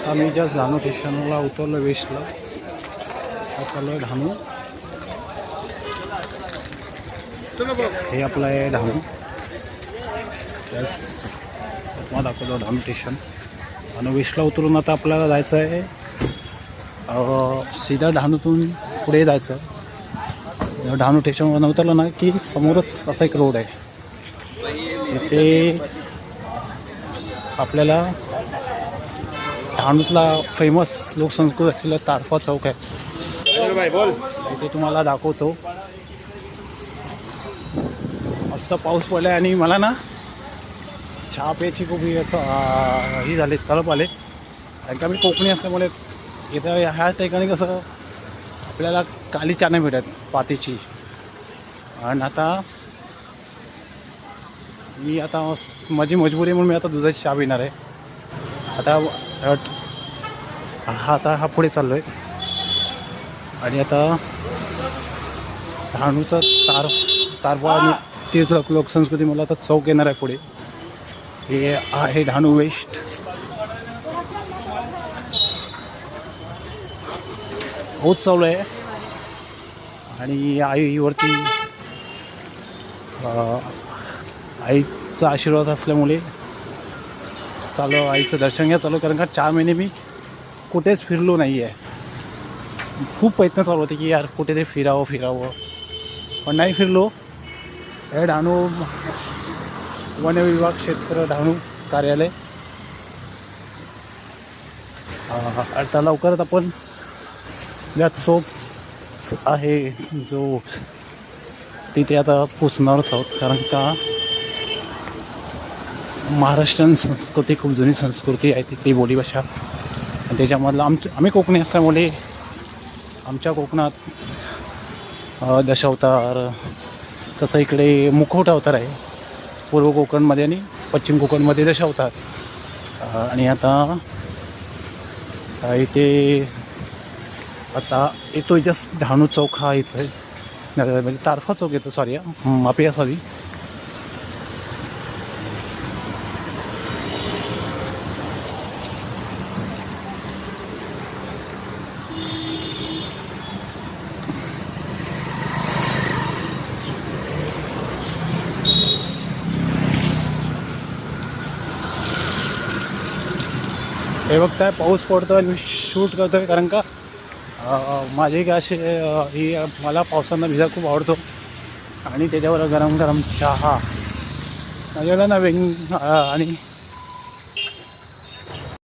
आम्ही जस्ट डहाणू स्टेशनला उतरलो वेस्टला. चालू आहे डहाणू. हे आपलं आहे डहाणू. मला दाखवतो डहाणू स्टेशन. आणि वेस्टला उतरून आता आपल्याला जायचं आहे सीधा डहाणूतून पुढे जायचं. डहाणू स्टेशनवर उतरलं ना की समोरच असा एक रोड आहे. इथे आपल्याला डहाणूतला फेमस लोकसंस्कृती असलेला तारफा चौक आहे. इथे तुम्हाला दाखवतो. मस्त पाऊस पडला आहे आणि मला ना चहा प्यायची खूप ही झाली, तळप आले. कारण का मी कोकणी असल्यामुळे इथं ह्या ठिकाणी कसं आपल्याला काली चहा नाही भेटत पातीची. आणि आता मी माझी मजबुरी म्हणून मी आता दुधाची चहा पिणार आहे. आता पुढे चाललो आहे. आणि आता डहाणूचा तारफा आणि तीर्थ लोकसंस्कृती मला आता चौक येणार आहे पुढे. हे आहे डहाणू वेस्ट. बहुत चालू आहे. आणि आईवरती आईचा आशीर्वाद असल्यामुळे आईचं दर्शन घ्या चालू. कारण का 4 महिने मी कुठेच फिरलो नाही आहे. खूप प्रयत्न चालू होते की यार कुठे ते फिरावं पण नाही फिरलो. हे डहाणू वन विभाग क्षेत्र डहाणू कार्यालय. आता लवकरच आपण या चौक आहे जो तिथे आता पोचणारच आहोत. कारण का महाराष्ट्रीयन संस्कृती खूप जुनी संस्कृती आहे तिथली बोलीभाषा. आणि त्याच्यामधलं आम्ही कोकणी असल्यामुळे आमच्या कोकणात दशावतार तसं इकडे मुखवटा अवतार आहे. पूर्व कोकणमध्ये आणि पश्चिम कोकणमध्ये दशावतार. आणि आता इथे आता येतो जस्ट डहाणू चौक हा इथं म्हणजे तारफा चौक येतो. सॉरी माफी असावी. हे बघताय पाऊस पडतो आणि मी शूट करतो आहे. कारण का माझे काय असे ही मला पावसांना भिजा खूप आवडतो. आणि त्याच्यावर गरम गरम चहा माझ्याकडे ना आणि